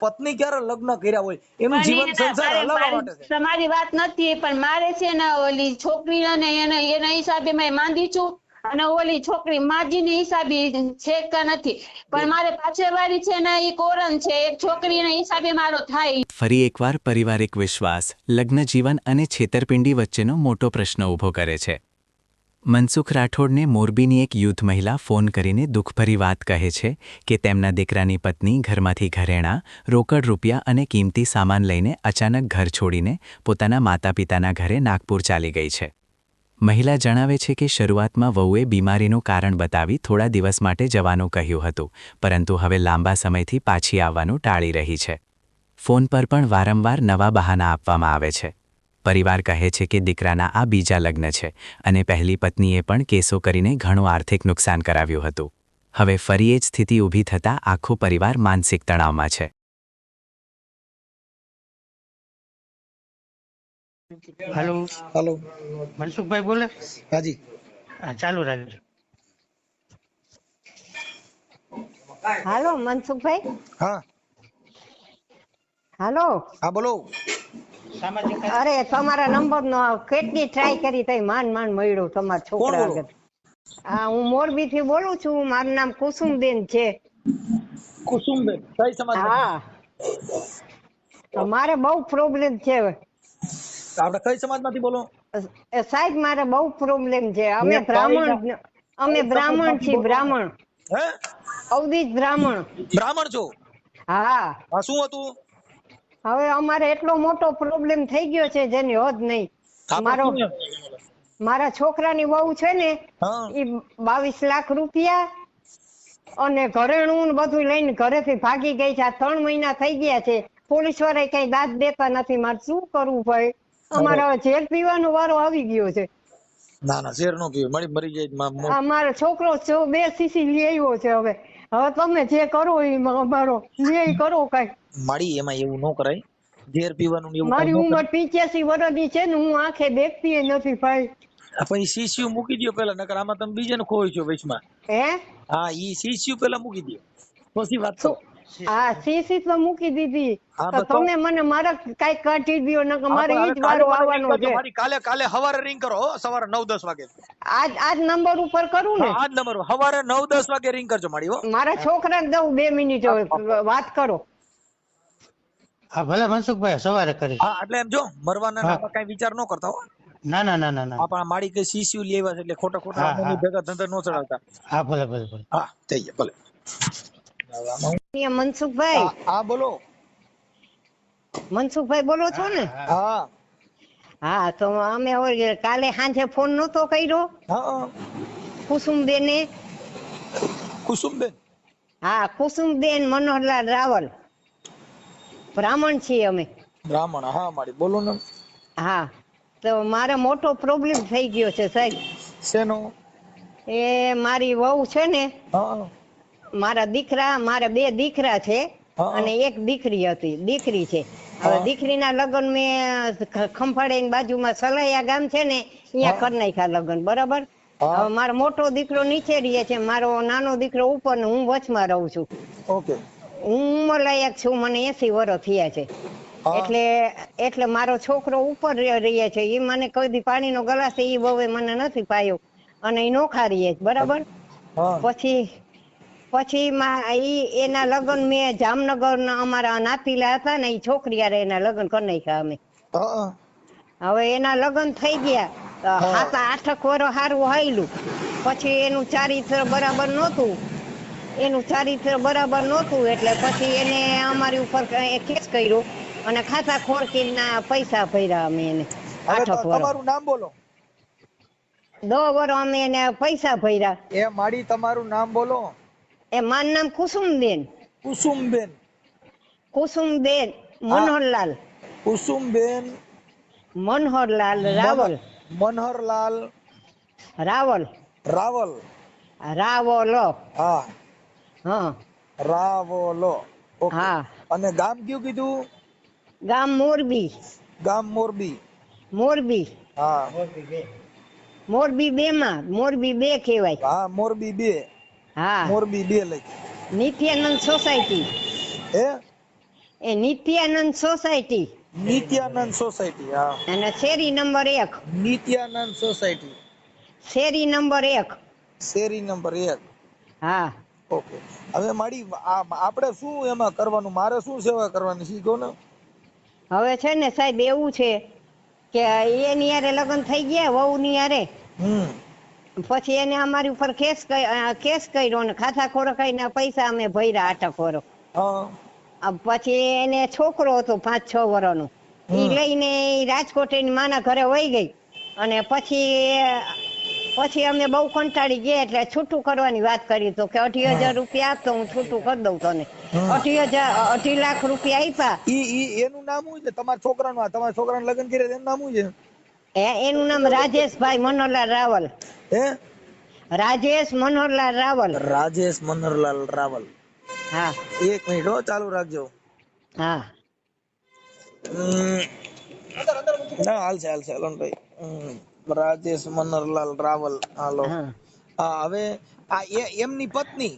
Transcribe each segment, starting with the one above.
પત્ની ક્યારે લગ્ન કર્યા હોય, એનું પણ જીવન સંસાર હલાવવા માટે છે. તમારી વાત નથી, પણ મારે છે ને ઓલી છોકરી અને એના હિસાબે મેં માંદી છું, અને ઓલી છોકરી માજીની હિસાબે છે કે નથી, પણ મારે પાછળવાળી છે ને એ કોરન છે, એક છોકરીના હિસાબે મારો થાય. ફરી એકવાર પારિવારિક વિશ્વાસ, લગ્ન જીવન અને છેતરપિંડી વચ્ચેનો મોટો પ્રશ્ન ઊભો કરે છે. મનસુખ રાઠોડને મોરબીની એક યુથ મહિલા ફોન કરીને દુઃખભરી વાત કહે છે કે તેમના દીકરાની પત્ની ઘરમાંથી ઘરેણાં, રોકડ રૂપિયા અને કિંમતી સામાન લઈને અચાનક ઘર છોડીને પોતાના માતા પિતાના ઘરે નાગપુર ચાલી ગઈ છે. મહિલા જણાવે છે કે શરૂઆતમાં વહુએ બીમારીનું કારણ બતાવી થોડા દિવસ માટે જવાનું કહ્યું હતું, પરંતુ હવે લાંબા સમયથી પાછી આવવાનું ટાળી રહી છે. ફોન પર પણ વારંવાર નવા બહાના આપવામાં આવે છે. પરિવાર કહે છે કે દીકરાના આ બીજા લગ્ન છે અને પહેલી પત્નીએ પણ કેસો કરીને ઘણું આર્થિક નુકસાન કરાવ્યું હતું. હવે ફરી એ જ સ્થિતિ ઊભી થતાં આખો પરિવાર માનસિક તણાવમાં છે. हेलो હાલો, मनसुख भाई बोले। હાજી. हाँ, चालू राखજો। હાલો મનસુખભાઈ, હા હાલો. હા, બોલો. સામાજિક અરે તમારા નંબર નો કેટલી ટ્રાય કરી તઈ માંડ મળ્યો તમારા કોણ છોકરા બોલો? આગળ. હા, હું મોરબી થી બોલું છું, મારું નામ કુસુમબેન છે. કુસુમબેન કઈ સમાજ? હા, તો મારે બહુ પ્રોબ્લેમ છે. આપણે કઈ સમાજમાંથી બોલો? સાહેબ મારે બહુ પ્રોબ્લેમ છે. અમે કઈ બ્રાહ્મણ સમાજમાંથી છીએ, બોલો? બ્રાહ્મણ, હે, અવધિજ બ્રાહ્મણ. બ્રાહ્મણ છો? હા, હા, શું હતું? હવે અમારે એટલો મોટો પ્રોબ્લેમ થઈ ગયો છે જેની હદ નહીં. આપણે શું? મારા છોકરાની વહુ છે ને, હા, એ 22 લાખ રૂપિયા અને ઘરેણું ને બધું લઈને ઘરેથી ભાગી ગઈ છે. આ 3 મહિના થઈ ગયા છે. પોલીસ વાળા કઈ દાદ દેતા નથી. મારે શું કરવું ભાઈ? અમારે હવે ઝેર પીવાનો વારો આવી ગયો છે. ના ના, ઝેર નો પીવે, મરી જાય. અમારો છોકરો 2 સીસી લઈ આવ્યો છે. હવે તમે જે કરો એ અમારો ન્યાય કરો કઈ. માડી એમાં એવું ન કરાય, ઝેર પીવાનું ને એવું મારી કઈ ન ઉંમર કરાય. 85 વર્ષની છે ને, હું આંખે દેખતી નથી ભાઈ. પછી સીસીયુ મૂકી દો પેલા, નકર આમાં તમે બીજાને ખોઈ છો વચમાં. હે, હા, ઈ સીસીયુ પેલા મૂકી દો, પછી વાત કરો. હા, સીસી તો મૂકી દીધી. હા, તો બસ તો. તમે મને મારા કઈ કાઢી દો ને, હા, મારે તો ઈ હવે જ કાલે વારો મને ring આવવાનો કરજો છે. મારી. કાલે સવારે રિંગ કરો, સવારે 9-10 વાગે. આજ નંબર ઉપર કરું ને? હા, આ જ નંબર સવારે 9-10 વાગે રિંગ કરજો મારી. હો, મારા છોકરાને દઉં 2 મિનિટ વાત કરો. હા, ભલે મનસુખભાઈ સવારે કરીશ। હા, એટલે એમ જો મરવાના હા। નામાં કઈ વિચાર ન કરતા હો. ના ના ના ના ના। આપણા માડી કે સીસીયુ લેવા છે એટલે ખોટા ખોટા હા આમાંની હા ભેગા ધંધા ન ચડાવતા. હા, ભલે ભલે ભલે। હા, થઈ ગયા, ભલે. મનસુખભાઈ, હા, બોલો. મનસુખભાઈ બોલો છો ને? હા હા, તો અમે હવે કાલે સાંજે ફોન નતો કર્યો હા, કુસુમબેને. કુસુમબેન. હા, કુસુમબેન મનોહરલાલ રાવલ, બ્રાહ્મણ છીએ અમે. બ્રાહ્મણ? હા માડી, બોલો ને. હા, તો મારે મોટો પ્રોબ્લેમ થઈ ગયો છે સાહેબ. શેનો? એ મારી વહુ છે ને, હા મારે 2 દીકરા છે હા અને 1 દીકરી હતી, દીકરી છે. હવે હા દીકરીના લગ્ન મેં ખંભાળીની બાજુમાં સલાયા ગામ છે ને, અહીંયા કરી નાખ્યા લગ્ન, બરાબર. હા, હવે મારો મોટો દીકરો નીચે રહે છે, મારો નાનો દીકરો ઉપર ને હું વચમાં રહું છું. ઓકે. હું ઉંમરલાયક છું, મને 80 વર્ષ થયા છે. હા એટલે મારો છોકરો ઉપર રહે છે. એ મને કોઈ દી પાણીનો ગ્લાસ એ બહુ મને નથી પાયો અને એ નોખા રહે, બરાબર. હા પછી એના લગ્ન મેં જામનગર અમારા નાતીલા હતા ને, એ છોકરી હારે એના લગ્ન કરી નાખ્યા અમે. હા હવે એના લગ્ન થઈ ગયા, 7-8 વર્ષ સારું હાયલું. પછી એનું ચારિત્ર બરાબર નહોતું, એટલે પછી એને અમારી ઉપર કેસ કર્યો અને ખાતા ખોરકીના પૈસા ભર્યા અમે એને. હવે 8 વર્ષ, તમારું નામ બોલો. 10 વર્ષ અમે એને પૈસા ભર્યા. એ માડી, તમારું નામ બોલો. મારું નામ કુસુમબેન. કુસુમબેન. કુસુમબેન હા, મનોહરલાલ. કુસુમબેન મનોહરલાલ રાવલ. મનહરલાલ રાવલ. રાવલ. હા, હા રાવલો. ઓકે. હા, અને ગામ કયું કીધું? ગામ મોરબી. ગામ મોરબી. મોરબી હા મોરબી 2 કહેવાય. હા, મોરબી 2. હા, મોરબી 2 લઈ. નિત્યાનંદ સોસાયટી. હે, એ નિત્યાનંદ સોસાયટી નિત્યાનંદ સોસાયટી. હા, અને શેરી નંબર 1. નિત્યાનંદ સોસાયટી, શેરી નંબર 1. શેરી નંબર 1. હા. ઓકે. હવે મારી આપણે શું એમાં કરવાનું, મારે શું સેવા કરવાની છે ઈ કહો ને. હવે છે ને સાહેબ એવું છે કે એની હારે લગ્ન થઈ ગયા વહુની હારે, પછી એને અમારી ઉપર કેસ કર્યો ને ખાતા ખોરકાઈના પૈસા અમે ભર્યા 8 વર્ષ. હા, પછી એને છોકરો હતો 5-6 વર્ષનો, ઈ લઈને ઈ રાજકોટ એની માના ઘરે વહી ગઈ. અને પછી અમે બહુ કંટાળી ગયા એટલે છૂટું કરવાની વાત કરી તો કે 2,500 રૂપિયા આપતો હું છૂટું કરી દઉં તને. 2.5 લાખ રૂપિયા આપ્યા. ઈ એનું નામ શું છે તમારા છોકરાનું? તમારા છોકરાનું લગ્ન કર્યા એનું નામ શું છે? એનું નામ રાજેશભાઈ મનોહરલાલ રાવલ. હે? રાજેશ મનોહરલાલ રાવલ. રાજેશ મનોહરલાલ રાવલ. હા. 1 મિનિટ હો, ચાલુ રાખજો. હા. ના, હાલશે અલનભાઈ. રાજેશ મનોહરલાલ રાવલ. હાલો. હા, હવે એમની પત્ની.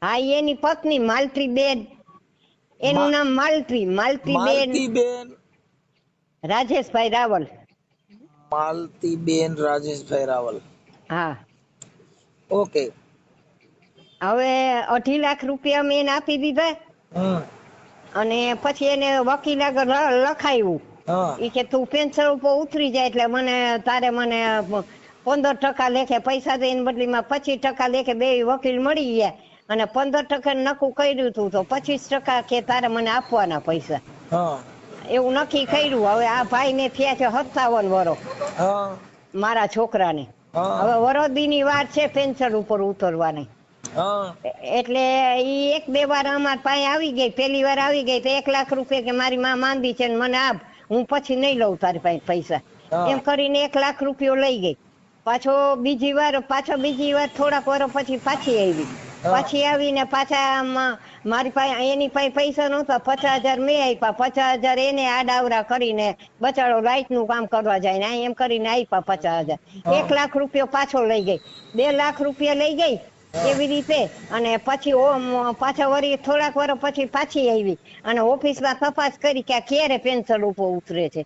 હા, એની પત્ની માલતી બેન. એનું નામ માલતી બેન રાજેશભાઈ રાવલ. માલતી બેન રાજેશભાઈ રાવલ. હા. ઓકે. હવે 2.5 લાખ રૂપિયા મેં એને આપી દીધા. અને પછી એને વકીલ આગળ લખાયું ઈ કે તું પેન્શન ઉપર ઉતરી જાય એટલે તારે મને 15% લેખે પૈસા દે, એની બદલીમાં 25% લેખે બે વકીલ મળી ગયા. અને 15% નક્કી કર્યું હતું તો 25% કે તારે મને આપવાના પૈસા. એવું નક્કી કર્યું. હવે આ ભાઈ ને થયા છે 57 વર્ષ મારા છોકરાને. હવે વરદીની વાર છે પેન્શન ઉપર ઉતરવાની. એટલે ઈ 1-2 વાર અમાર પાસે આવી ગઈ. પહેલી વાર આવી ગઈ તો 1 લાખ રૂપિયા કે મારી માં માંદી છે ને મને આપ, હું પછી નહીં લઉં તારી પાસે પૈસા, એમ કરીને 1 લાખ રૂપિયો લઈ ગઈ. પાછો બીજી વાર થોડાક વર્ષ પછી પાછી આવી. પછી આવીને પાછા મારી પાસે એની પાસે પૈસા નહોતા, 50,000 મેં આપ્યા, 50,000 એને આડાવરા કરીને બચાડો લાઈટ નું કામ કરવા જાય ને એમ કરીને આપ્યા 50,000. 1 લાખ રૂપિયો પાછો લઈ ગઈ. 2 લાખ રૂપિયા લઈ ગઈ એવી રીતે. અને પછી પાછા વળી થોડાક વર્ષ પછી પાછી આવી અને ઓફિસમાં તપાસ કરી કે ક્યારે પેન્શન ઉપર ઉતરે છે.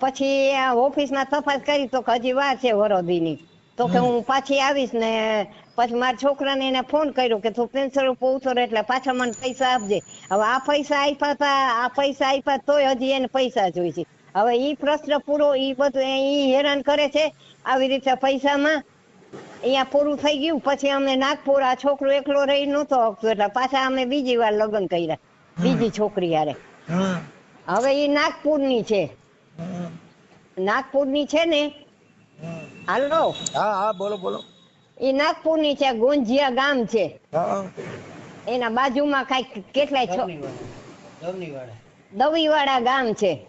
પછી ઓફિસમાં તપાસ કરી તો હજી વાર છે વરદીની. તો કે હું પાછી આવીશ ને પછી મારા છોકરાને એને ફોન કર્યો કે તું પેન્શન ઉપર ઉતરે એટલે પાછા મને પૈસા આપજે. હવે આ પૈસા આપ્યા તોય હજી એને પૈસા જોઈ છે. હવે ઈ પ્રશ્ન પૂરો, ઈ બધું ઈ હેરાન કરે છે આવી રીતે પૈસામાં. અહીંયા પૂરું થઈ ગયું. પછી અમને નાગપુર, આ છોકરો એકલો રહી નતો શકતો એટલે પાછા અમે બીજી વાર લગ્ન કર્યા બીજી છોકરી હારે. હવે ઈ નાગપુરની છે. નાગપુરની છે ને. હાલો. હા, બોલો. ઈ નાગપુરની છે, ગોંજિયા ગામ છે. એના બાજુમાં કઈક કેટલાય દવીવાડા ગામ છે.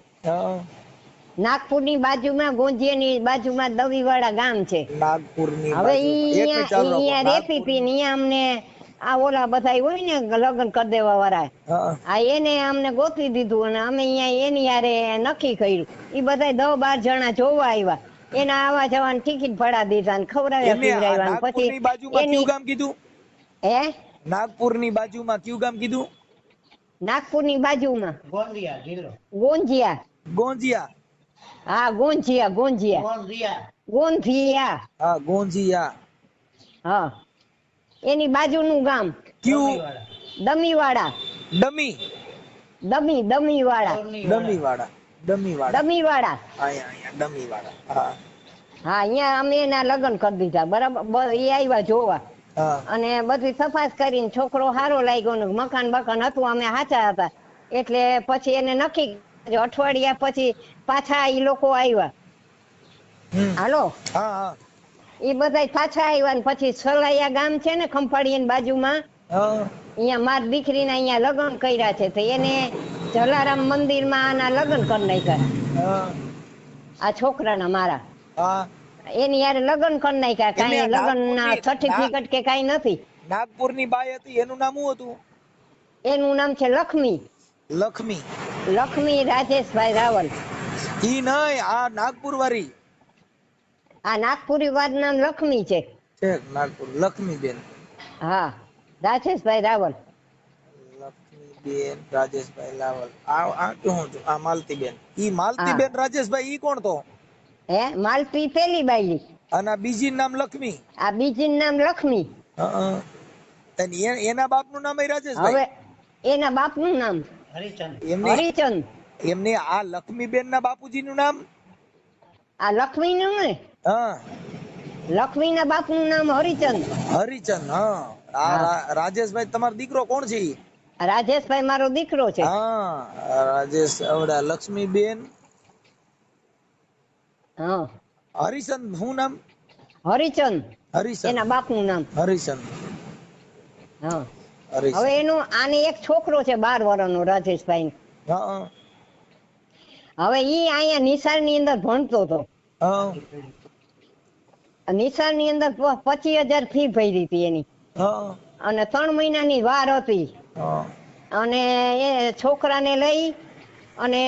નાગપુરની બાજુમાં, ગોંજિયાની બાજુમાં દવીવાડા ગામ છે. હવે અહીંયા રહેતી હતી ને અહીંયા અમને આ ઓલા બધા હોય ને લગ્ન કરી દેવા વાળા, એને અમને ગોતી દીધું અને અમે અહીંયા એની હારે નક્કી કર્યું. ઈ બધા 10-12 જણા જોવા આવ્યા. એના આવા જવાની ટિકિટ ભરા દીધા ને ખવડાવ્યા પીવડાવ્યા. પછી એની ગામ કીધું. નાગપુરની બાજુમાં કયું ગામ કીધું? નાગપુરની બાજુમાં ગોંજિયા. હા, ગોંધિયા. હા, એની બાજુનું ગામ દમીવાડા. હા, અહીંયા અમે એના લગ્ન કરી દીધા. બરાબર. એ આવ્યા જોવા અને બધી તપાસ કરીને છોકરો સારો લાગ્યો ને મકાન હતું, અમે સાચા હતા. એટલે પછી એને નક્કી અઠવાડિયા પછી પાછા ઈ લોકો આવ્યા. હાલો. ઈ બધા પાછા આવ્યા ને પછી સલાયા ગામ છે ને ખંભાળિયાની બાજુમાં, અહીંયા મારી દીકરીના અહીંયા લગ્ન કર્યા છે. તો એને જલારામ મંદિરમાં આના લગ્ન કરી નાખ્યા. આ છોકરાના મારા એની યાર લગ્ન કરી નાખ્યા. કાંઈ લગ્ન ના સર્ટિફિકેટ કે કાંઈ નથી. નાગપુરની બાઈ હતી, એનું નામ શું હતું? એનું નામ છે લક્ષ્મી રાજેશભાઈ રાવલ. ઈ નહીં, આ નાગપુર વાળી. આ નાગપુરી વાત નામ લક્ષ્મી છે. નાગપુર લક્ષ્મી બેન. હા, રાજેશભાઈ રાવલ. બેન રાજેશભાઈ લાવલ આ શું છું આ માલતીબેન ઈ માલતીબેન રાજેશભાઈ ઈ કોણ તો હે માલતી પેલી બાયલી અને આ બીજી નામ લક્ષ્મી આ બીજી નામ લક્ષ્મી. અને એના બાપનું નામ રાજેશભાઈ. હવે એના બાપનું નામ એમની હરિચંદ. એમને આ લક્ષ્મીબેન ના બાપુજીનું નામ આ લક્ષ્મી નું ને હા લક્ષ્મી ના બાપનું નામ હરિચંદ. હરિચંદ. હા આ રાજેશભાઈ તમારો દીકરો કોણ છે ઈ? રાજેશભાઈ મારો દીકરો છે. હા રાજેશ આવડા લક્ષ્મીબેન હા હરિચંદ શું નામ? હરિચંદ હરિચંદ એના બાપનું નામ. હરિચંદ હા હરિચંદ. હવે એનો આને એક છોકરો છે 12 વર્ષનો રાજેશભાઈ. હા હવે ઈ અહીંયા નિશાળ ની અંદર ભણતો હતો. હા નિશાળ ની અંદર 25,000 ફી ભરી હતી એની હા અને 3 મહિનાની વાર હતી. હા અને એ છોકરાને લઈ અને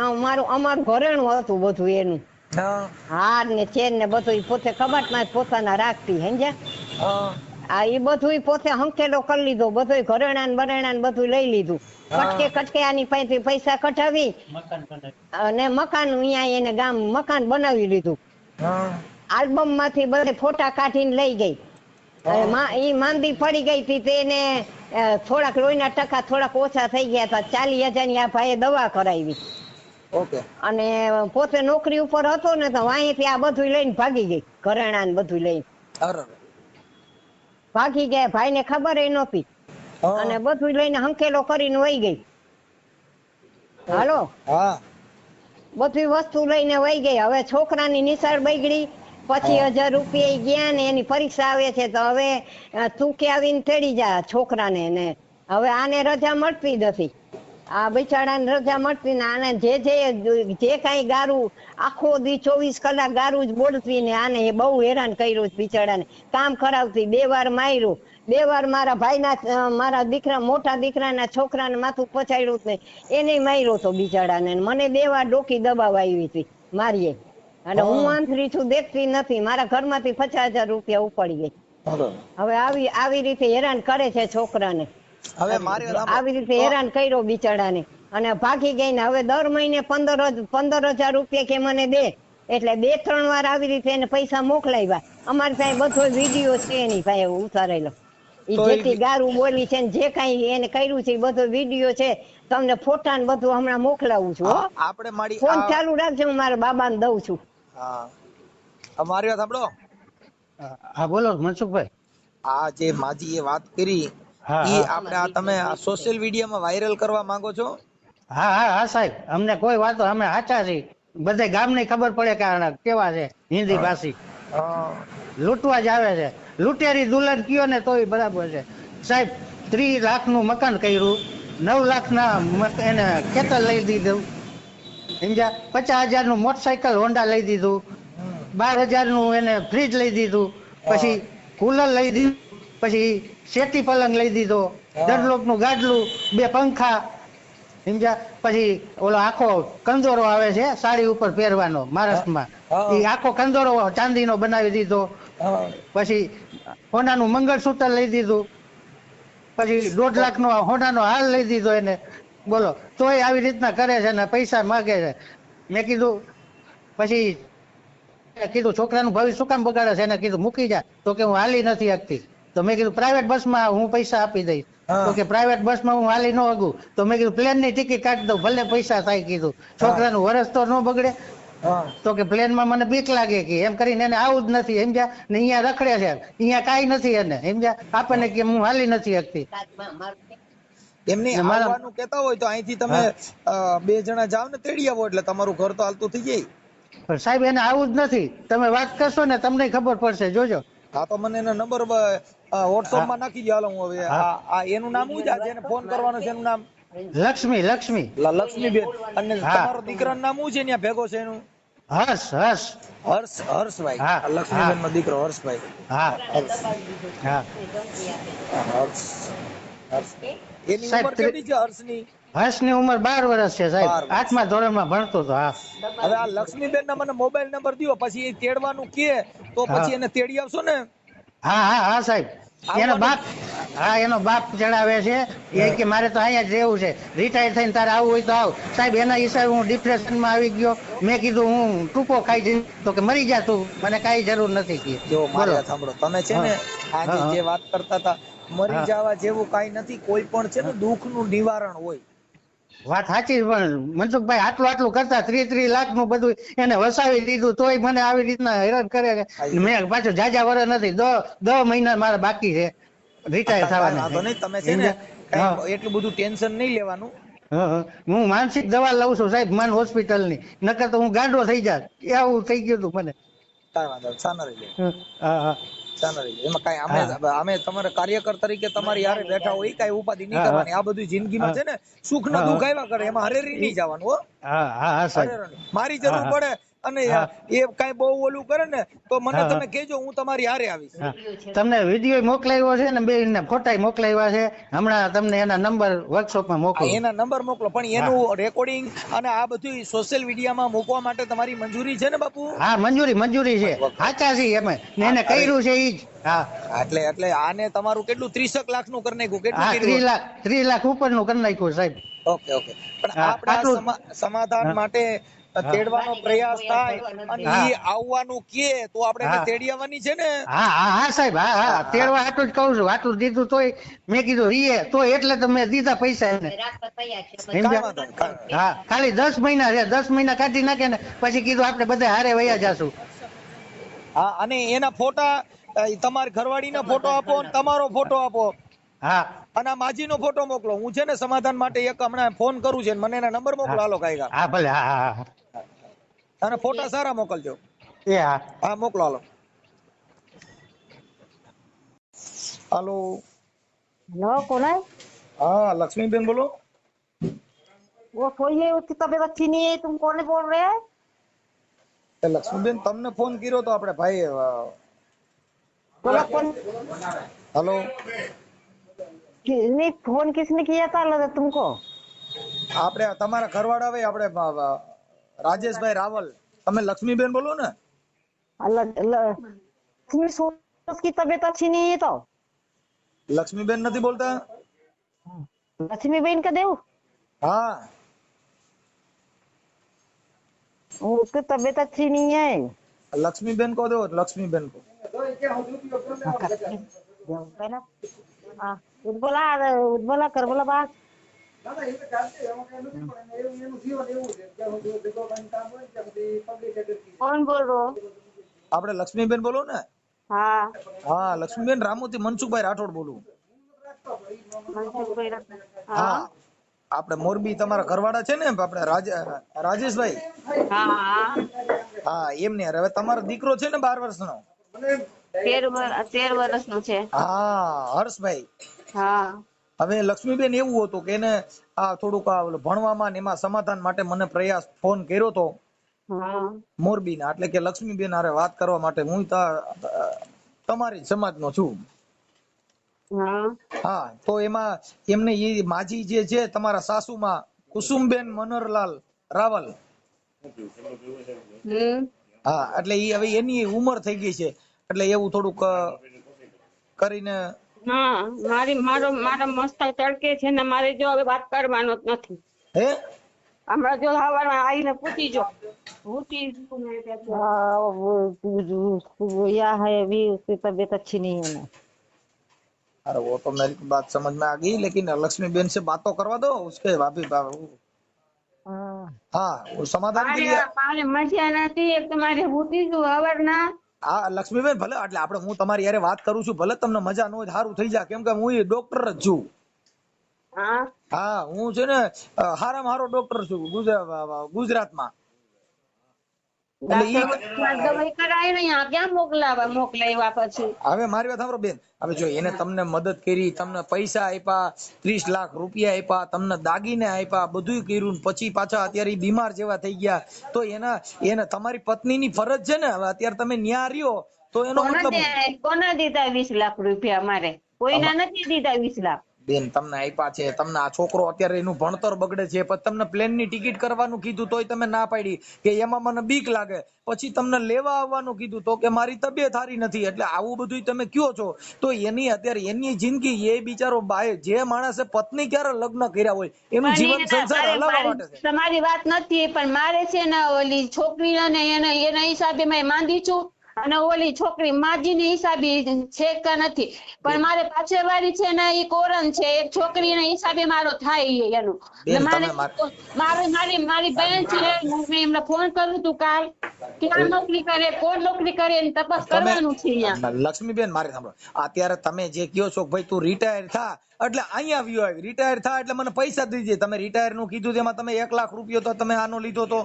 અમારું ઘરેણું હતું બધું એનું હા હાર ને ચેન ને બધું પોતે કબાટમાં પોતાના રાખતી સમજ્યા. હા આ એ બધું પોતે હંકેલો કરી લીધો બધું ઘરેણા ને બરેણા ને બધું લઈ લીધું. કટકે કટકે આની પાસેથી પૈસા કઢાવી અને મકાન અહીંયા એને ગામ મકાન બનાવી લીધું. આલ્બમ માંથી બધે ફોટા કાઢીને લઈ ગઈ. ઈ માંદી પડી ગઈ હતી તેને થોડાક લોહીના ટકા થોડાક ઓછા થઈ ગયા હતા. 40,000 ની આ ભાઈએ દવા કરાવી. ઓકે. અને પોતે નોકરી ઉપર હતો ને તો અહીંથી આ બધું લઈને ભાગી ગઈ ઘરેણા ને બધું લઈને ભાગી ગયા. ભાઈ ને ખબર એ નહોતી અને બધું લઈને હંકેલો કરીને વહી ગઈ. હાલો હા બધી વસ્તુ લઈને વહી ગઈ. હવે છોકરાની નિશાળ બગડી. 25,000 રૂપિયા ગયા ને એની પરીક્ષા આવે છે તો હવે તું કે આવીને તેડી જા છોકરાને ને હવે આને રજા મળતી નથી. આ બિચારાને રજા મળતી ને આને જે કાંઈ ગારું આખો દી 24 કલાક ગારું જ બોલતી ને આને એ બહુ હેરાન કર્યું બિચારાને. કામ કરાવતી 2 વાર માર્યું 2 વાર મારા ભાઈના મારા દીકરા મોટા દીકરાના છોકરાને માથું પછાડ્યું જ નહીં એને માર્યો તો બિચારાને. મને 2 વાર ડોકી દબાવ આવી હતી મારીએ અને હું આંતરી છું દેખતી નથી. મારા ઘરમાંથી 50,000 રૂપિયા ઉપાડી ગઈ. હવે આવી રીતે હેરાન કરે છે છોકરાને. હવે મારે આવી રીતે હેરાન કર્યો બિચારાને અને ભાગી ગઈ ને હવે દર મહિને 15,000 રૂપિયા કે મને દે એટલે 2-3 વાર આવી રીતે એને પૈસા મોકલાવ્યા. અમારી પાસે બધો વિડીયો છે એની પાસે ઉતારેલો. ઈ જેથી ગારું બોલી છે ને જે કાંઈ એને કર્યું છે એ બધો વિડીયો છે. તમને ફોટા ને બધું હમણાં મોકલાવું છું. આપણે મારી ફોન ચાલુ રાખજો હું મારા બાબાને દઉં છું. હા મારી વાત સાંભળો. હા બોલો મનસુખભાઈ. આ જે માજી એ વાત કરી ઈ આપણે આ તમે સોશિયલ મીડિયામાં વાયરલ કરવા માંગો છો? હા હા હા સાહેબ અમને કોઈ વાતો અમે સાચા છીએ. બધે ગામને ખબર પડે કે કેવા છે હિન્દી ભાષી લૂંટવા જ આવે છે. લૂંટેરી દુલ્હન કયો ને તોય બરાબર છે સાહેબ. 30 લાખનું મકાન કર્યું 9 લાખના એને ખેતર લઈ દીધું સમજ્યા. 50,000 નું મોટરસાયકલ હોન્ડા લઈ દીધું. 12,000 નું એને ફ્રીજ લઈ દીધું. પછી કુલર લઈ દીધું. પછી શેતી પલંગ લઈ દીધો. દરલોક નું ગાડલું 2 પંખા સમજ્યા. પછી ઓલો આખો કંદોરો આવે છે સાડી ઉપર પહેરવાનો મહારાષ્ટ્રમાં એ આખો કંદોરો ચાંદીનો બનાવી દીધો. પછી હોનાનું મંગળસૂત્ર લઈ દીધું. પછી 1.5 લાખનો હોનાનો હાર લઈ દીધો એને. બોલો તોય આવી રીતના કરે છે ને પૈસા માગે છે. મેં કીધું પછી કીધું છોકરાનું ભવિષ્ય શું કામ બગાડે છે એને કીધું મૂકી જા તો કે હું હાલી નથી શકતી. તો મેં કીધું પ્રાઇવેટ બસમાં હું પૈસા આપી દઈશ. તો કે પ્રાઇવેટ બસમાં હું હાલી ન હગું તો મેં કીધું પ્લેનની ટિકિટ કાઢી દઉં ભલે પૈસા થાય કીધું છોકરાનું વરસ તો ન બગડે. તો કે પ્લેનમાં મને બીક લાગે કે એમ કરીને એને આવું જ નથી સમજ્યા ને અહીંયા રખડે છે અહીંયા કાંઈ નથી એને સમજ્યા. આપણને કે હું હાલી નથી શકતી. એમને આવવાનું કહેતા હોય તો અહીંથી તમે 2 જણા જાવ ને તેડી આવો એટલે તમારું ઘર તો હાલતું થઈ જાય. પણ સાહેબ એને આવું જ નથી. તમે વાત કરશો ને તમને ખબર પડશે જોજો. હા તો મને એનો નંબર વોટ્સએપ માં નાખી દો. હાલો હું હવે આ એનું નામ શું છે જેને ફોન કરવાનો છે એનું નામ? લક્ષ્મી. લક્ષ્મીબેન. અને તમારો દીકરાનું નામ શું છે ત્યાં ભેગો છે એનું? હર્ષભાઈ. લક્ષ્મીબેન નો દીકરો હર્ષભાઈ. એની ઉંમર કેટલી છે હર્ષની? હર્ષની ઉંમર 12 વર્ષ છે સાહેબ. 8મા ધોરણમાં ભણતો હતો. હવે આ લક્ષ્મીબેન ના મને મોબાઈલ નંબર દો પછી એ તેડવાનું કે તો પછી એને તેડી આવશો ને? હા સાહેબ એનો બાપ, હા એનો બાપ ચડાવે છે. એ કે મારે તો અહીંયા જ રહેવું છે, રિટાયર થઈને તારે આવવું હોય તો આવ. સાહેબ એના હિસાબે હું ડિપ્રેશનમાં આવી ગયો. મેં કીધું હું ટૂંકો ખાઈ જઈશ, તો કે મરી જા તું, મને કાંઈ જરૂર નથી કે. જો મારી બોલો. વાત સાંભળો, તમે છે ને આજે હા. જે વાત કરતા હતા મરી હા. જવા જેવું કાંઈ નથી. કોઈ પણ છે ને દુઃખનું નિવારણ હોય. વાત સાચી, પણ મનસુખભાઈ આટલું કરતા 30 લાખ નું બધું એને વસાવી દીધું, તોય મને આવી રીતના હેરાન કરે છે. મેં પાછું જાજા વર્ષ નથી, 10 મહિના મારા બાકી છે રિટાયર કાંઈ વાંધો થવાના. નહીં, તમે છે ને કાંઈ એટલું બધું ટેન્શન નહીં લેવાનું. હું માનસિક દવા લઉં છું સાહેબ, મન હોસ્પિટલ ની, નકર તો હું ગાંડો થઈ જાત, એવું થઈ ગયું હતું મને. કાંઈ વાંધો નહીં, શાના રહી જાય, હા હા શાના રહી જાય. એમાં કાંઈ અમે તમારા કાર્યકર તરીકે તમારી હારે બેઠા હોય, કાંઈ ઉપાધિ નહીં કરવાની. આ બધું જિંદગીમાં છે ને સુખ ને દુઃખ આવ્યા કરે, એમાં હરેરી નહીં જવાનું હો. હા હા સાહેબ. હરેરી નહીં. મારી જરૂર પડે અને એ કાંઈ બહુ ઓલું કરે ને તો મને તમે કહેજો, હું તમારી હારે આવીશ. તમને વિડીયો મોકલાવ્યો છે ને, બે ફોટા મોકલાવ્યા છે. હમણાં તમને એના નંબર વર્કશોપમાં મોકલો. એના નંબર મોકલો, પણ એનું રેકોર્ડિંગ અને આ બધું સોશિયલ મીડિયામાં મૂકવા માટે તમારી મંજૂરી છે ને બાપુ? હા મંજૂરી છે, સાચા છીએ અમે, ને એને કર્યું છે ઈ જ. હા એટલે આને તમારું કેટલું 30 લાખ નું કરી નાખ્યું? કેટલું હા, કર્યું? 30 લાખ ઉપરનું કરી નાખ્યું સાહેબ. ઓકે પણ આપણા સમાધાન માટે તેડવાનો પ્રયાસ થાય અને ઈ આવવાનું કે તો આપણે એને તેડી આવવાની છે ને. હા સાહેબ, હા તેડવા આટલું જ કહું છું. આટલું દીધું તોય મેં કીધું રીએ તો, એટલે તો મેં દીધા પૈસા એને. હા, ખાલી 10 મહિના છે, 10 મહિના કાઢી નાખે ને પછી કીધું આપણે બધા હારે વયા જાશું. હા, અને એના ફોટા, તમારી ઘરવાળીનો ફોટો આપો, તમારો ફોટો આપો. હા, અને આ માજીનો ફોટો મોકલો. હું છે ને સમાધાન માટે એક હમણાં ફોન કરું છે, મને એના નંબર મોકલો. હાલો કાંઈ. હા ભલે. હા અને ફોટા સારા મોકલજો. એ હા મોકલો. હાલો. हेलो कौन है? हाँ लक्ष्मीबेन बोलो। वो कोई है, उसकी तबीयत अच्छी नहीं है, तुम कौन बोल रहे हैं? लक्ष्मीबेन તમને ફોન કર્યો તો આપણે ભાઈ. बोला कौन? हेलो नहीं, फोन किसने किया था लगा तुमको? આપણે તમારા ઘરવાળા ભાઈ આપણે રાજેશભાઈ રાવલ. તમે લક્ષ્મીબેન બોલો ને? उसकी तबीयत अच्छी नहीं है तो લક્ષ્મીબેન નથી બોલતા? लक्ष्मी बहन का देव, हाँ उसकी तबीयत अच्छी नहीं है। लक्ष्मीबेन को दो, लक्ष्मीबेन को। उज्ज्वला कर बोला बात। कौन बोल रहे हो? આપણે લક્ષ્મીબેન બોલો ને? हाँ હા લક્ષ્મીબેન રામોથી મનસુખભાઈ રાઠોડ બોલું. હા આપણે મોરબી તમારા ઘરવાળા છે ને આપણે રાજેશભાઈ? હા એમને હવે તમારો દીકરો છે ને 12 વર્ષનો? 13 વર્ષનો છે. હા હર્ષભાઈ. હા હવે લક્ષ્મીબેન એવું હતું કે એને આ થોડુંક ભણવામાં ને એમાં સમાધાન માટે મને પ્રયાસ ફોન કર્યો તો મોરબી ના, એટલે કે લક્ષ્મીબેન હારે વાત કરવા માટે. હું તમારી સમાજ નો છું. હા તો એમાં એમને એ માજી જે છે તમારા સાસુમાં કુસુમબેન મનોહરલાલ રાવલ. હા એટલે એ હવે એની ઉંમર થઈ ગઈ છે, એટલે એવું થોડુંક કરીને. મારા મસ્તક તડકે છે ને, મારે જો હવે વાત કરવાનો જ નથી. હે હમણાં જો સવારમાં આવીને પૂછી જો या है अभी उसकी तबीयत अच्छी नहीं है ना। अरे वो तो मेरी बात समझ में आ गई, लेकिन लक्ष्मीबेन से बात तो करवा दो उसके भाभी बाबू। हाँ वो समाधान के लिए મજા નથી, એક તો મારે પૂછી જો સવારના. હા લક્ષ્મીબેન ભલે, એટલે આપણે હું તમારી યારે વાત કરું છું, ભલે તમને મજા ન હોય સારું થઈ જાય, કેમ કે હું ડોક્ટર જ છું. હા હું છે ને હારામાં હારો ડોક્ટર છું ગુજરાતમાં. હવે મારી વાત સાંભળો બેન, હવે જો એને તમને મદદ કરી, તમને પૈસા આપ્યા, 30 લાખ રૂપિયા આપ્યા, તમને દાગીને આપ્યા, બધું કર્યું, પછી પાછા અત્યારે બીમાર જેવા થઈ ગયા, તો એને તમારી પત્નીની ફરજ છે ને, હવે અત્યારે તમે ન્યા રહ્યો તો એનો મતલબ કોને દીધા 20 લાખ રૂપિયા? મારે કોઈના નથી દીધા 20 લાખ. બેન તમને આપ્યા છે, તમને આ છોકરો અત્યારે એનું ભણતર બગડે છે, પછી તમને પ્લેનની ટિકિટ કરવાનું કીધું તોય તમે ના પાડી કે એમાં મને બીક લાગે, પછી તમને લેવા આવવાનું કીધું તો કે મારી તબિયત સારી નથી, એટલે આવું બધું તમે કયો છો તો એની અત્યારે એની જિંદગી એ બિચારો બાય જે માણસે પત્ની ક્યારે લગ્ન કર્યા હોય એનું જીવન સંસાર હલાવવા માટે છે. તમારી વાત નથી, પણ મારે છે ને ઓલી છોકરી અને એના હિસાબે મેં માંદી છું, અને ઓલી છોકરી માજીની હિસાબે છે કે નથી, પણ મારે પાછળ વાળી છે ને એ કોરન છે, એક છોકરીના હિસાબે મારો થાય એનું. મારી બહેન છે, મેં એમને ફોન કર્યું તું કાલ, ક્યાં નોકરી કરે, કોણ નોકરી કરે એની તપાસ કરવાનું છે અહીંયા. લક્ષ્મીબેન મારે સાંભળો, અત્યારે તમે જે કહો છો ભાઈ તું રિટાયર થા એટલે અહીંયા આવ્યો આવી, રિટાયર થા એટલે મને પૈસા દીજે. તમે રિટાયર નું કીધું તેમાં તમે 1 લાખ રૂપિયો તો તમે આનો લીધો તો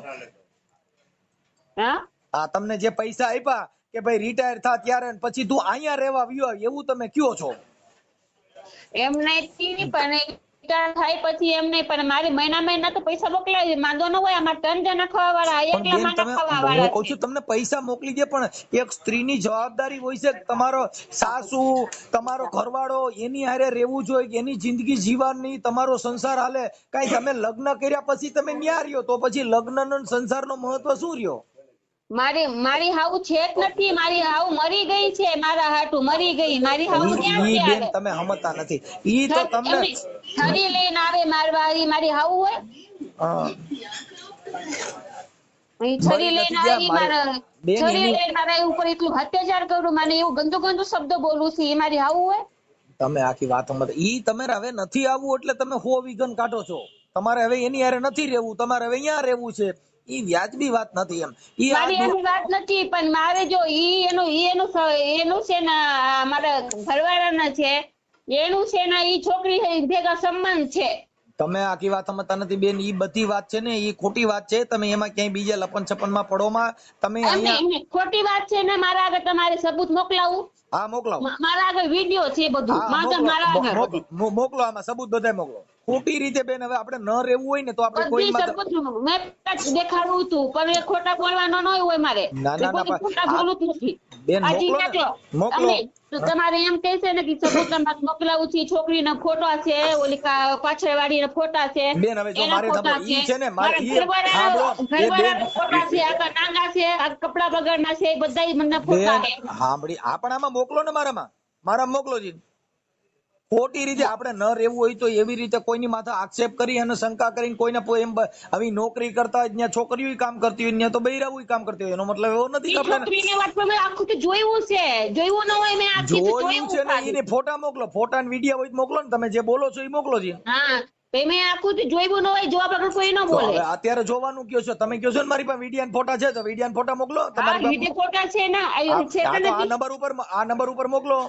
હા તમને જે પૈસા આપ્યા કે ભાઈ રિટાયર થા ત્યારે, પછી તું અહીંયા રહેવા આવ્યો એવું તમે કયો છો? એમ નહીં, પણ થાય પછી એમ નહીં, પણ મારી મહિના તો પૈસા મોકલાવી માંદો ન હોય. અમારે 3 જણા ખાવા વાળા, એકલા માના ખાવા વાળા. હું કહું છું તમને પૈસા મોકલી દે, પણ એક સ્ત્રીની જવાબદારી હોય છે, તમારો સાસુ તમારો ઘરવાળો એની હારે રહેવું જોઈએ, એની જિંદગી જીવવાની, તમારો સંસાર હાલે. કઈ તમે લગ્ન કર્યા પછી તમે ન્યા રહ્યો તો પછી લગ્ન નો સંસારનો મહત્વ શું રહ્યો? મારી હાવ છે જ નથી, મારી હાવ મરી ગઈ છે, મારા હાટુ મરી ગઈ. મારી હાવ ઈ બેન તમે સમજતા નથી. ઈ તો તમને છરી લઈને આવે મારવા, ઈ મારી હાવ હોય? છરી લઈને આવી મારા, છરી લઈને મારા ઉપર એટલું અત્યાચાર કરું, મને એવું ગંદુ શબ્દ બોલું છું, એ મારી હાવ હોય? તમે આખી વાત સમજ. ઈ તમારે હવે નથી આવવું એટલે તમે 100 વિઘન કાઢો છો. તમારે હવે એની હારે નથી રહેવું, તમારે હવે અહીંયા રહેવું છે. ઈ વ્યાજબી વાત નથી. એમ ઈ મારી એની વાત નથી, પણ મારે જો એનું છે ને મારા ઘરવાળાના છે, એનું છે ને ઈ છોકરી ભેગા સંબંધ છે. તમે આખી વાત સમજતા નથી બેન. ઈ બધી વાત છે ને ઈ ખોટી વાત છે. તમે એમાં ક્યાંય બીજા લપન છપન માં પડોમાં તમે અહીંયા ખોટી વાત છે ને. મારા આગળ તમારે સબૂત મોકલાવું? હા મોકલાવો. મારા આગળ વિડિયો છે બધું, મારા આગળ મોકલો. આમાં સબૂત બધાય મોકલો. ખોટી રીતે બેન હવે આપણે ન રહેવું હોય ને તો આપણે કોઈ મેં દેખાડું હતું, પણ એ ખોટા બોલવાનો ન હોય મારે. ખોટા બોલું જ નથી બેન. મોકલો. તમારે એમ કહે છે ને કે સબૂત મોકલાવું છે, છોકરીના ફોટા છે, ઓલી પાછળ વાળી ફોટા છે, બેન હવે જો મારે ઈ છે ને મારે ઈ ફોટા છે, આખા નાંગા છે, આ કપડા બગાડના છે, બધાય મને ફોટા છે. સાંભળી આપણ આમાં મોકલો ને, મારા મોકલો જી. ખોટી રીતે આપણે ન રહેવું હોય તો એવી રીતે કોઈની માથે આક્ષેપ કરી અને શંકા કરીને કોઈને એમ આવી નોકરી કરતા હોય ત્યાં છોકરીઓ કામ કરતી હોય, ત્યાં તો બૈરાવું કામ કરતી હોય. એનો મતલબ એવો નથી કે છોકરીની વાત પર મેં આખું જોયું છે, જોયું ન હોય મેં આખું જોયું છે ને. એને ફોટા મોકલો, ફોટા ને વિડિયો હોય મોકલો ને. તમે જે બોલો છો એ મોકલો જી. હા મેં આખું જોયું ન હોય, જોવા વગર કોઈ ન બોલે. અત્યારે જોવાનું કયો છો તમે? કયો છો ને મારી પાસે વિડિયો ફોટા છે તો વિડિયો ફોટા મોકલો. તમારી વિડિયો ફોટા છે ને, આ નંબર ઉપર મોકલો.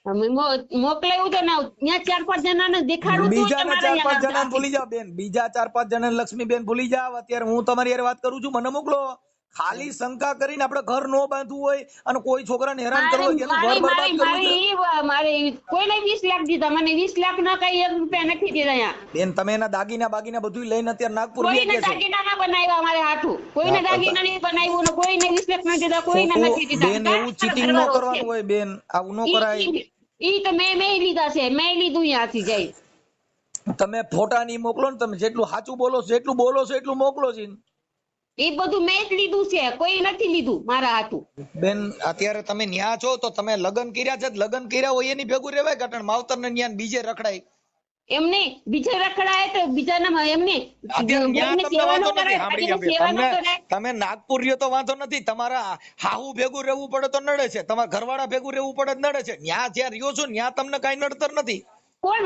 મોકલાયું તો ત્યાં 4-5 જણાને દેખાડું. બીજાને 4-5 જણાને ભૂલી જાવ બેન, બીજા 4-5 જણાને લક્ષ્મીબેન ભૂલી જાવ. અત્યારે હું તમારી યાર વાત કરું છું, મને મોકલો. ખાલી શંકા કરીને આપણે ઘર નો બાંધવું હોય અને કોઈ છોકરાને હેરાન કરવો હોય, એનું ઘર બરબાદ કરવું છે. મારે કોઈને 20 લાખ દીધા, મને 20 લાખ ના કઈ 1 રૂપિયા નથી દીધા. બેન તમે એના દાગીના બધું લઈને અત્યારે નાગપુર કોઈને દાગીના ના બનાવ્યા મારે હાથું, કોઈને દાગીના નહીં બનાવ્યું ને કોઈને 20 લાખ નથી દીધા, કોઈને નથી દીધા. બેન એવું ચીટિંગ ન કરવાનું હોય બેન, આવું ન કરાય. ઈ તો મેં લીધા છે, મેં લીધું અહીંયાથી જઈ. તમે ફોટા ની મોકલો ને. તમે જેટલું સાચું બોલો છો એટલું મોકલો છે. એ બધું મેં જ લીધું છે, કોઈ નથી લીધું મારા હાથું. બેન અત્યારે તમે ન્યા છો તો તમે લગ્ન કર્યા છે, લગ્ન કર્યા હોય એની ભેગું રેવાય કારણ માવતર ને ન્યા બીજે રખડાય. એમને બીજે રખડાય તો બીજાના એમને તમે નાગપુર રહ્યો તો વાંધો નથી, તમારા હાહુ ભેગું રહેવું પડે તો નડે છે, તમારા ઘરવાળા ભેગું રહેવું પડે નડે છે. ન્યા જ્યાં રહ્યો છો ન્યા તમને કઈ નડતર નથી. કોણ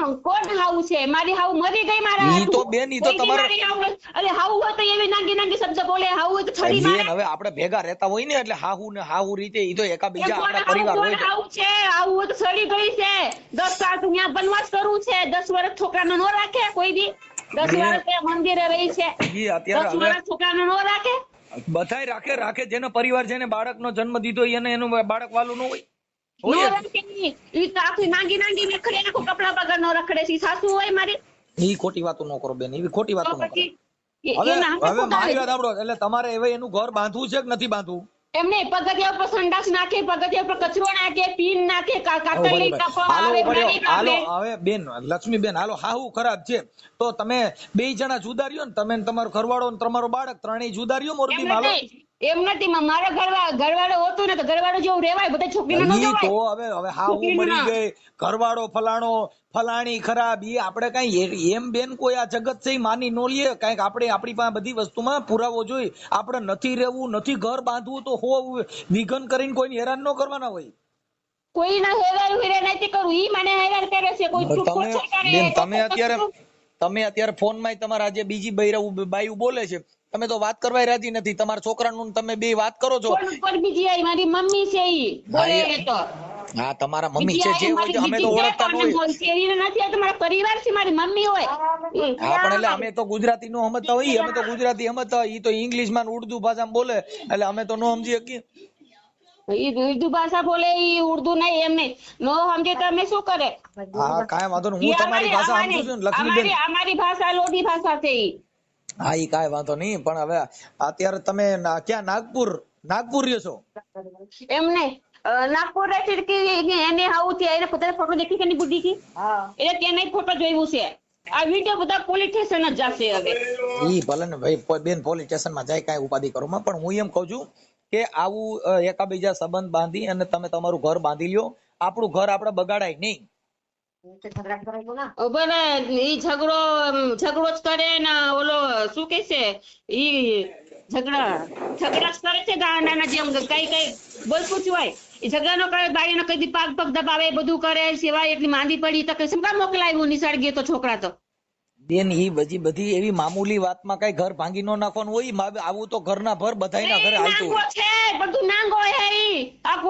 હાવ છે? મારી હાવ મરી ગઈ. મારા ઈ તો બેન ઈ તો તમારે અરે હાવ હોય તો એવી નાંગી શબ્દ બોલે, હાવ હોય તો છરી મારે. હવે આપણે ભેગા રહેતા હોય ને એટલે હાહુ ને હાહુ રીતે ઈ તો એકા બીજા આપણા પરિવાર હોય. હાવ છે, હાવ હોય તો છરી ગઈ છે. 10 સાલ તો ત્યાં વનવાસ કરવું છે, 10 વર્ષ છોકરાને નો રાખે કોઈ દી. 10 વર્ષ મંદિરે રહી છે, 10 વર્ષ છોકરાને નો રાખે. બધાય રાખે જેનો પરિવાર છે, બાળકનો જન્મ દીધો એને એનું બાળક વાલું ન હોય. કપડા વગર નો રખડે છે, સાસુ હોય મારી. ઈ ખોટી વાતો ન કરો બેન, એવી ખોટી વાતો ન કરો. હવે મારી વાત સાંભળો. એટલે તમારે હવે એનું ઘર બાંધવું છે કે નથી બાંધવું? એમને પગથિયા ઉપર સંડાસ નાખે, પગથિયા ઉપર કચરો નાખે, પીન નાખે, કાતરલી કાપવા હાલો આવે, ઉભા રહ્યો. નાની હાલો કાપે. હવે બેન લક્ષ્મીબેન, હાલો હાહુ ખરાબ છે તો તમે 2 જણા જુદા રહ્યો ને, તમે ને તમારો ઘરવાળો ને તમારો બાળક ત્રણેય જુદા રહ્યો એમ મોરબીમાં. હાલો નથી, એમ નથી. મારા ઘરવાળો હોતું ને તો ઘરવાળો જેવું રેવાય, બધા છોકરીને ન ઈ તો જવાય. હવે હાહુ મરી ગઈ, ઘરવાળો ફલાણો ફલાણી ખરાબ, ઈ આપણે કઈ એમ બેન કોઈ આ જગત છે ઈ માની નો લે. કઈક આપણે આપણી પાસે બધી વસ્તુમાં પુરાવો જોઈએ. આપણે નથી રહેવું, નથી ઘર બાંધવું તો વિઘન કરીને કોઈને હેરાન ન કરવાના હોય. કોઈના હેરાન નથી કરવું, ઈ મને હેરાન કરે છે. કોઈ ટોર્ચર કરે, બેન તમે અત્યારે ફોનમાં તમારા આજે બીજી બાયું બોલે છે, તમે તો વાત કરવા રાજી નથી. તમારા છોકરાનું ને તમે બે વાત કરો છો. ફોન ઉપર બીજી આઈ, મારી મમ્મી છે ઈ બોલે તો. હા તમારા મમ્મી છે, બીજી જે આઈ, હોય અમે તો બીજી ઓળખતા ન કોને હોય. બોલશે? ઈ નથી, આ તો મારા પરિવાર છે, મારી મમ્મી હોય. હા પણ એટલે અમે તો ગુજરાતી નો સમજતા હોય, અમે તો ગુજરાતી સમજતા હોય, ઈ તો ઇંગ્લિશ માં ઉર્દુ ભાષામાં બોલે એટલે અમે તો નો સમજી શકીએ. ઈ ઉર્દુ ભાષા બોલે, ઈ ઉર્દુ નહીં, એમ નહીં. નો સમજે તો અમે શું કરે? હા કાંઈ વાંધો નહીં, હું ઈ તમારી ભાષા સમજુ છું ને લક્ષ્મીબેન. અમારી ભાષા લોધી ભાષા છે ઈ. હા ઈ કાંઈ વાંધો નહીં, પણ હવે અત્યારે તમે ક્યાં નાગપુર રહ્યો છો? એમ નહીં, નાગપુર રહેતી કે એને આવું થયું, એને પોતાનો ફોટો દેખી કે નહીં બુદ્ધિ એટલે તેને ફોટો જોયું છે. આ વિડીયો બધા પોલીસ સ્ટેશન જ જશે હવે. ઈ ભલે ને ભાઈ બેન પોલીસ સ્ટેશન માં જાય, કાંઈ ઉપાધિ કરો માં, પણ હું એમ કહું છું કે આવું એકાબીજા સંબંધ બાંધી અને તમે તમારું ઘર બાંધી લ્યો. આપણું ઘર આપણે બગાડાય નહીં. ભલે ઈ ઝઘડો જ કરે ને ઓલો શું કે છે ઈ ઝઘડા જ કરે છે ગાંડાના જેમ. કઈ બોલતું જ હોય, ઈ ઝઘડા નો કરે, બાળીનો કઈ પગ દબાવે, બધું કરે, સિવાય એટલી માંદી પડી તો શું કામ મોકલાવ્યું નિશાળ ગયો તો છોકરા તો. બેન ઈ બધી એવી મામૂલી વાતમાં કઈ ઘર ભાંગી નો નાખવાનું હોય. આવું તો ઘરના ભર બધાયના ઘરે હાલતું નાંગો છે, બધું નાંગો હે ઈ. આખો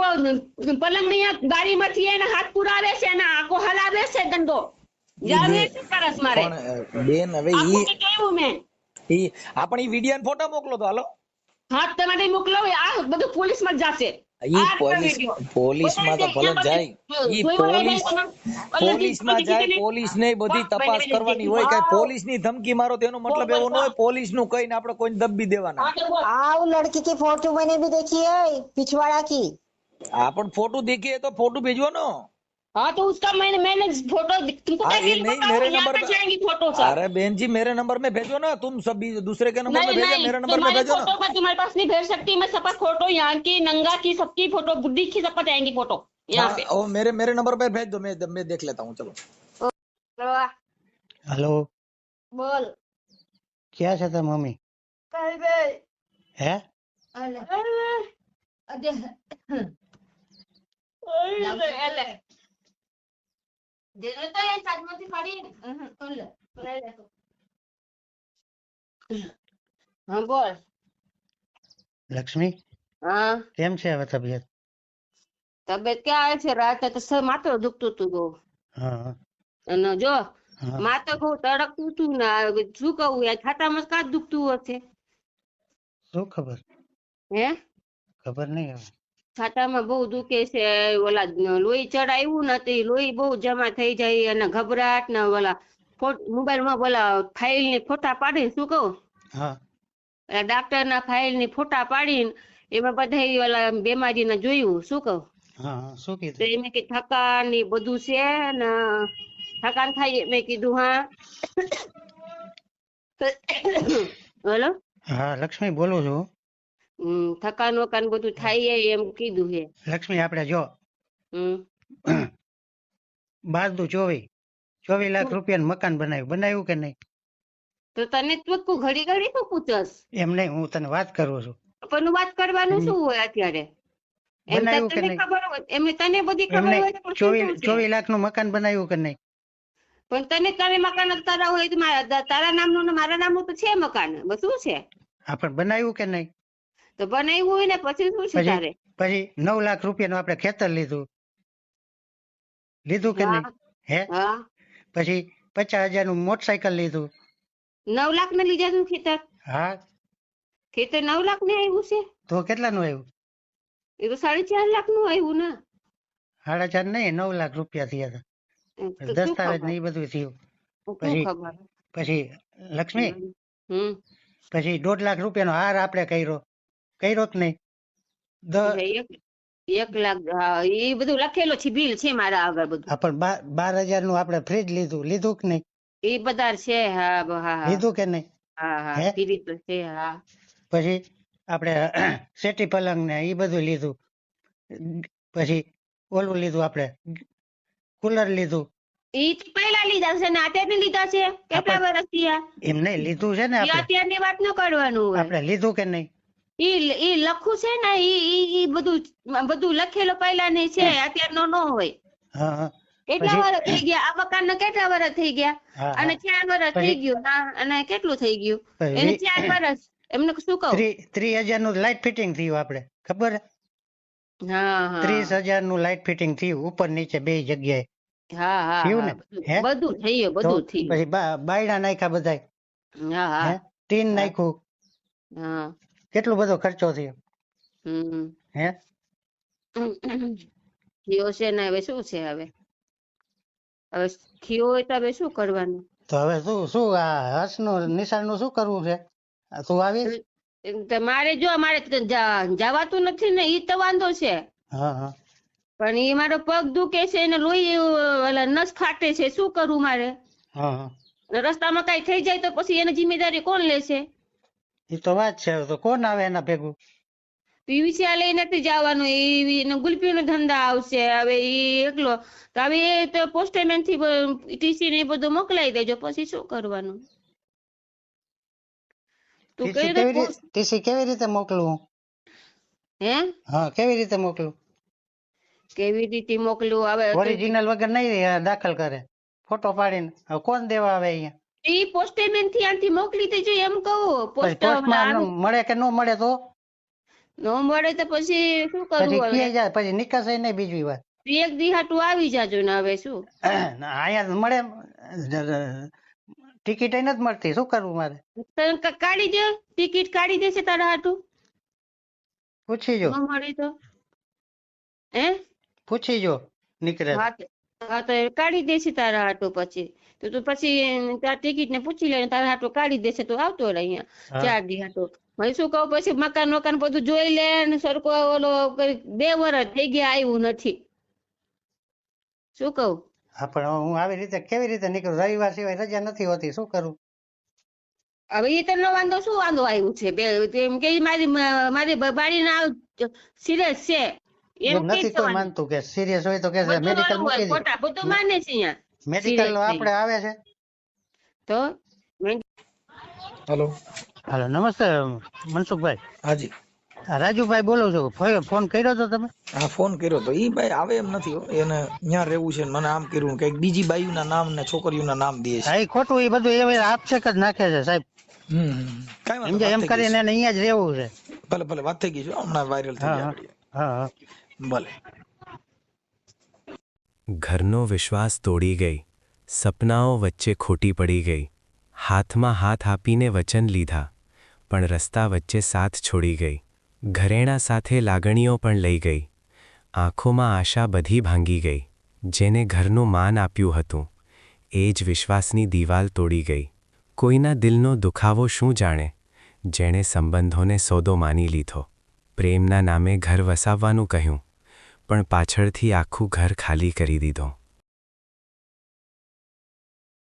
પલંગ ની ગાડીમાંથી એને હાથ પુરાવે છે ને આખો હલાવે છે દંડો. જાવે છે સરસ મારે. પણ બેન હવે આખું તો કેવું મેં ઈ આપણે ઈ વિડિયો ફોટા મોકલો તો હાલો. હાથ તમારે મોકલો, આ બધું પોલીસ માં જશે. પોલીસ માં તો ભલે જાય, ઈ પોલીસ માં જાય, પોલીસ ને બધી તપાસ કરવાની હોય. કઈ પોલીસ ની ધમકી મારો તેનો મતલબ એવો ન હોય પોલીસ નું કહીને આપણે કોઈને દબી દેવાના. आओ लड़की की फोटो मैंने भी देखी है पिछवाड़ा की। अपन फोटो देखिए तो फोटो भेजो ना। हाँ तो उसका मैंने फोटो तुमको हाँ, कैसे ये नहीं, बताऊं? मेरे यहाँ नंबर पे पे- जाएंगी फोटो सब। अरे बहन जी मेरे नंबर में भेजो ना, तुम सब दूसरे के नंबर में नहीं भेजो, नहीं मेरे नंबर में तुम्हारे भेजो फोटो ना। पर तुम्हारे पास नहीं भेज सकती मैं। सबका फोटो यहाँ की नंगा की सबकी फोटो बुद्धि की सब पर जाएंगी फोटो यहाँ हाँ, पे। और मेरे नंबर पे भेज दो, मैं देख लेता हूँ। चलो हेलो बोल क्या છે તાર મમ્મી હે हाँ बोल। લક્ષ્મી हाँ કેમ છે હવે તબિયત? તબિયત ક્યાં છે? રાતે તો માથું દુખતું હતું બહુ. હા અને જો હા માથું બહુ તડકતું હતું ને શું કહું યાર છાતામાં કાં દુખતું હશે શું ખબર હે? ખબર નહીં હવે. છાતામાં બહુ દુખે છે. ઓલા લોહી ચડાવ્યું નથી, લોહી બહુ જમા થઈ જાય અને ઘબરાટ ને ઓલા મોબાઈલ માં ઓલા ફાઇલ ની ફોટા પાડીને શું કહું હા ડાક્ટર ના ફાઇલ ની ફોટા પાડીને એમાં બધા ઓલા બીમારી ને જોયું શું કહું હા હા, શું તો કીધું? એમ કે થકાન ને બધું છે ને થકાન થાય. મેં કીધું હા. હેલો હા લક્ષ્મી બોલું છું. થકાન વકાન બધું થાય એમ કીધું છે. લક્ષ્મી આપણે જો હમ 24 લાખ રૂપિયાનું મકાન બનાવ્યું કે નહીં? તો તને તું ઘડી ઘડી તું પૂછસ એમ નહીં, હું તને વાત કરું છું. પણ વાત કરવાનું શું હોય અત્યારે? એમ બનાવ્યું કે તને નહીં? ખબર હોય એમને તને બધી એમ ખબર હોય નહીં, તો પછી શું છે? 24 લાખનું મકાન બનાવ્યું કે નહીં? પણ તને તમે મકાન તારા હોય તો તારા નામનું ને મારા નામનું તો છે મકાન. બસ શું છે? આ પણ બનાવ્યું કે નહીં? તો બનાવ્યું હોય ને પછી શું છે તારે? પછી 9 લાખ રૂપિયાનું આપણે ખેતર લીધું કે નહીં? હે હા પછી 50,000 નું મોટરસાયકલ લીધું. 9 લાખ ને લીધા તું ખેતર? હા ખેતર 9 લાખ ને આવ્યું છે? તો કેટલાનું આવ્યું? એ તો 4.5 લાખ નું આવ્યું ને. 4.5 નહીં, 9 લાખ રૂપિયા થયા હતા. તો શું દસ્તાવેજ ખબર? ને એ બધું થયું. શું પછી ખબર? પછી લક્ષ્મી હમ પછી 1.5 લાખ રૂપિયાનો હાર આપણે કર્યો કે નહીં? 1 લાખ, હા એ બધું લખેલું છે, બિલ છે મારા આગળ બધું. પણ 12,000 નું આપણે ફ્રીજ લીધું કે નહીં? એ બધા છે. હા હા લીધું કે નહીં? હા ફ્રી તો છે. હા પછી આપણે સેટી પલંગ ને એ બધું લીધું, પછી ઓલું લીધું, આપણે કુલર લીધું. ઈ તો પહેલા લીધા છે ને અત્યારે લીધા છે? કેટલા વર્ષ થયા? એમ નહીં, લીધું છે ને આપણે. અત્યારની વાત ન કરવાનું હોય. આપણે લીધું કે નહીં? ઈ લખું છે ને, ઈ બધું લખેલું પહેલા ની છે, અત્યારનો ન હોય. હા. કેટલા વર્ષ થઈ ગયા આ મકાન ને? કેટલા વર્ષ થઈ ગયા? અને 4 વર્ષ થઈ ગયું. અને કેટલું થઈ ગયું? એને 4 વર્ષ. એમને શું કહું, 30,000 નું લાઇટ ફિટિંગ થયું, આપણે ખબર? હા 30,000 નું લાઇટ ફિટિંગ થયું, ઉપર નીચે 2 જગ્યાએ. હા બધું થઈ ગયું, બધું થયું. પછી બાયડા નાખ્યા બધાય. હા ટીન નાખ્યું. હા કેટલો બધો ખર્ચો થયો. હે થયો છે ને, હવે શું છે? હવે થયો હોય તો હવે શું કરવાનું? તો હવે શું આ હર્ષનું નિશાળનું શું કરવું છે? તું આવીશ? મારે જવાતું નથી ને, ઈ તો વાંધો છે. હા પણ એ મારો પગ દુખે છે ને, લોહી નસ ફાટે છે, શું કરું મારે? રસ્તામાં કઈ થઈ જાય તો પછી એની જિમ્મેદારી કોણ લેશે? એ તો વાત છે. તો કોણ આવે એના ભેગું? પીવીસી લઈ નથી જવાનું, એ ગુલપી નો ધંધા આવશે. હવે એ એકલો તો હવે એ તો પોસ્ટમેન થી ટીસી ને બધું મોકલાઈ દેજો, પછી શું કરવાનું? ટીસી કેવી રીતે મોકલવું? હે હા, કેવી રીતે મોકલવું? કેવી રીતે મોકલું? હવે ઓરિજિનલ વગર નહીં દાખલ કરે, ફોટો પાડીને. હવે કોણ દેવા આવે અહીંયા? એ પોસ્ટમેન થી આથી મોકલી દેજો એમ કહું. પોસ્ટમાં મળે કે ન મળે તો? ન મળે તો પછી શું કરવું? પછી નિકાસે નહીં બીજી વાર. 1 દી હાટું આવી જાજો ને. હવે શું અહીંયા મળે? ટિકિટ નથી મળતી, શું કરવું મારે? કાઢી દે, ટિકિટ કાઢી દેશે તારા હાટું. પૂછી જો. ન મળે તો પૂછી જો નીકળે. હા તો કાઢી દેશે તારા હાટું. પછી તો પછી તાર ટિકિટ ને પૂછી લે, તારા હાટું કાઢી દેશે તો આવતો રહે અહીંયા 4 દી હાટું. મેં શું કહું, પછી મકાન બધું જોઈ લે ને. સરકો ઓલો 2 વર્ષ થઈ ગયા, આવ્યું નથી. શું કહું? હા, પણ હું આવી રીતે કેવી રીતે નીકળું? રવિવાર સિવાય રજા નથી હોતી, શું કરું? હવે એ તો વાંધો, શું વાંધો આવ્યું છે? એમ કે મારી બાળી ના સિરિયસ છે એમ નથી કોઈ માનતું. કે સિરિયસ હોય તો કે મેડિકલ મૂકી દે. ખોટા બધું માને છે અહીંયા. મેડિકલ આપણે આવે છે તો. હાલો, નમસ્તે મનસુખભાઈ. હાજી, રાજુભાઈ બોલું છું. ફોન કર્યો તો તમે? હા, ફોન કર્યો તો. ઈ ભાઈ આવે એમ નથી. એને ત્યાં રહેવું છે, મને આમ કર્યું, કઈક બીજી બાયુના નામ ને છોકરીઓના નામ દે છે. ખોટું એ બધું આપશેક જ નાખે છે સાહેબ. કાઈ વાંધો, એમ કરીને એને અહીંયા જ રહેવું છે. ભલે વાત થઈ ગઈ છે, હમણાં વાયરલ થઈ જાય. હા. ભલે. ઘરનો વિશ્વાસ તોડી ગઈ, સપનાઓ વચ્ચે ખોટી પડી ગઈ. હાથમાં હાથ આપીને વચન લીધા, પણ રસ્તા વચ્ચે સાથ છોડી ગઈ. ઘરેણા સાથે લાગણીઓ પણ લઈ ગઈ. આંખોમાં આશા બધી ભાંગી ગઈ. જેને ઘરનું માન આપ્યું હતું, એ જ વિશ્વાસની દિવાલ તોડી ગઈ. કોઈના દિલનો દુખાવો શું જાણે, જેણે સંબંધોને સોદો માની લીધો. પ્રેમના નામે ઘર વસાવવાનું કહ્યું, પણ પાછળથી આખું ઘર ખાલી કરી દીધો.